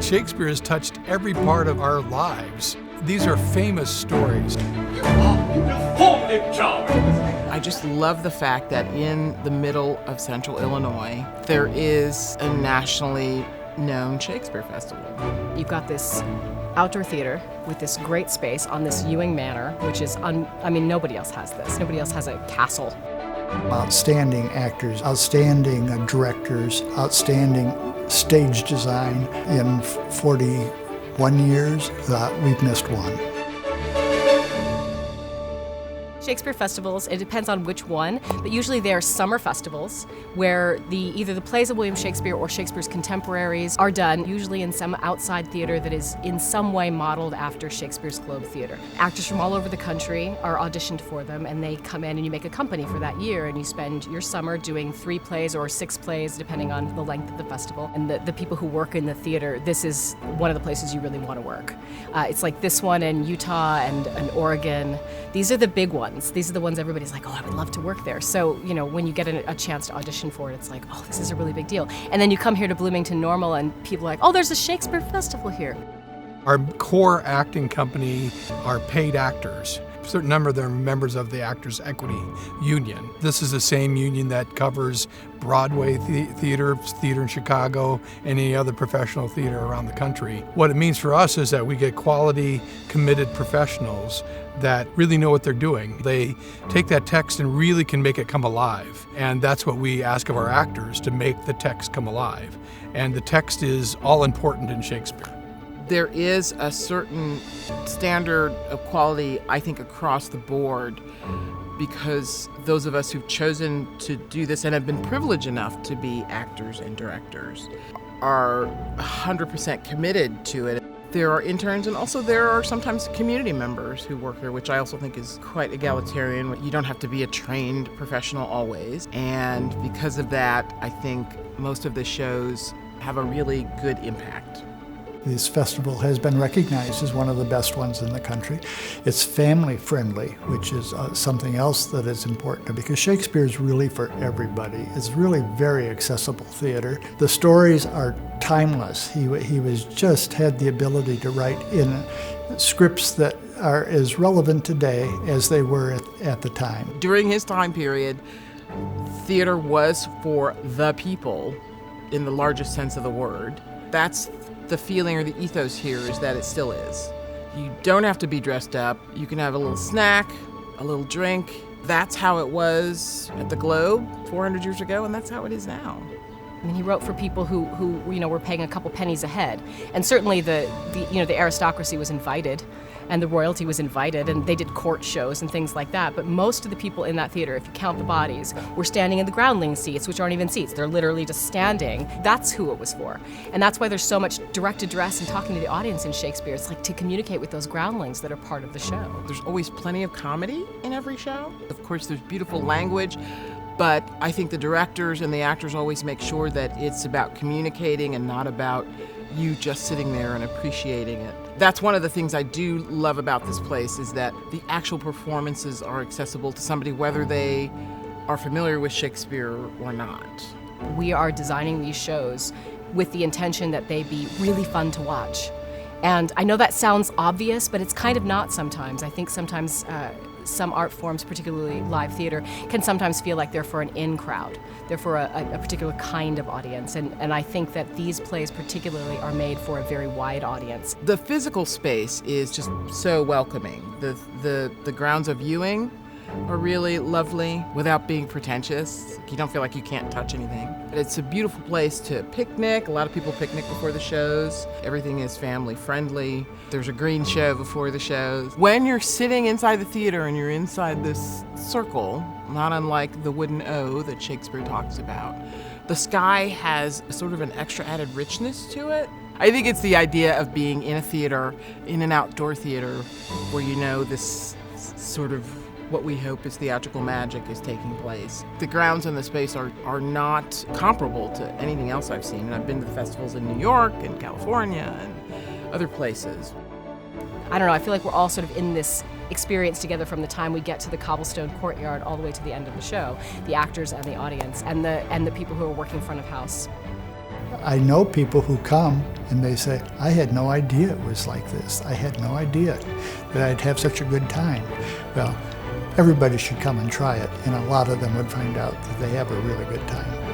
Shakespeare has touched every part of our lives. These are famous stories. I just love the fact that in the middle of central Illinois, there is a nationally known Shakespeare Festival. You've got this outdoor theater with this great space on this Ewing Manor, which is, nobody else has this. Nobody else has a castle. Outstanding actors, outstanding directors, outstanding stage design. In 41 years, we've missed one. Shakespeare Festivals, it depends on which one, but usually they are summer festivals where either the plays of William Shakespeare or Shakespeare's contemporaries are done, usually in some outside theater that is in some way modeled after Shakespeare's Globe Theater. Actors from all over the country are auditioned for them, and they come in and you make a company for that year, and you spend your summer doing 3 plays or 6 plays, depending on the length of the festival. And the people who work in the theater, this is one of the places you really want to work. It's like this one in Utah and Oregon. These are the big ones. These are the ones everybody's like, oh, I would love to work there. So, when you get a chance to audition for it, it's like, oh, this is a really big deal. And then you come here to Bloomington Normal and people are like, oh, there's a Shakespeare Festival here. Our core acting company are paid actors. A certain number of them are members of the Actors Equity Union. This is the same union that covers Broadway theater in Chicago, and any other professional theater around the country. What it means for us is that we get quality, committed professionals that really know what they're doing. They take that text and really can make it come alive. And that's what we ask of our actors, to make the text come alive. And the text is all important in Shakespeare. There is a certain standard of quality, I think, across the board, because those of us who've chosen to do this and have been privileged enough to be actors and directors are 100% committed to it. There are interns, and also there are sometimes community members who work here, which I also think is quite egalitarian. You don't have to be a trained professional always, and because of that, I think most of the shows have a really good impact. This festival has been recognized as one of the best ones in the country. It's family-friendly, which is something else that is important, because Shakespeare is really for everybody. It's really very accessible theater. The stories are timeless. He was just had the ability to write in scripts that are as relevant today as they were at the time. During his time period, theater was for the people in the largest sense of the word. That's the feeling or the ethos here, is that it still is. You don't have to be dressed up. You can have a little snack, a little drink. That's how it was at the Globe 400 years ago, and that's how it is now. He wrote for people who were paying a couple pennies a head, and certainly the aristocracy was invited, and the royalty was invited, and they did court shows and things like that. But most of the people in that theater, if you count the bodies, were standing in the groundling seats, which aren't even seats. They're literally just standing. That's who it was for, and that's why there's so much direct address and talking to the audience in Shakespeare. It's like to communicate with those groundlings that are part of the show. There's always plenty of comedy in every show. Of course, there's beautiful language. But I think the directors and the actors always make sure that it's about communicating and not about you just sitting there and appreciating it. That's one of the things I do love about this place, is that the actual performances are accessible to somebody whether they are familiar with Shakespeare or not. We are designing these shows with the intention that they be really fun to watch. And I know that sounds obvious, but it's kind of not sometimes. I think sometimes some art forms, particularly live theater, can sometimes feel like they're for an in crowd. They're for a particular kind of audience. And I think that these plays particularly are made for a very wide audience. The physical space is just so welcoming. The grounds of Ewing are really lovely without being pretentious. You don't feel like you can't touch anything. It's a beautiful place to picnic. A lot of people picnic before the shows. Everything is family friendly. There's a green show before the shows. When you're sitting inside the theater and you're inside this circle, not unlike the wooden O that Shakespeare talks about, the sky has sort of an extra added richness to it. I think it's the idea of being in a theater, in an outdoor theater, where this sort of what we hope is theatrical magic is taking place. The grounds and the space are not comparable to anything else I've seen. And I've been to the festivals in New York and California and other places. I don't know, I feel like we're all sort of in this experience together from the time we get to the cobblestone courtyard all the way to the end of the show, the actors and the audience and the people who are working front of house. I know people who come and they say, I had no idea it was like this. I had no idea that I'd have such a good time. Well, everybody should come and try it, and a lot of them would find out that they have a really good time.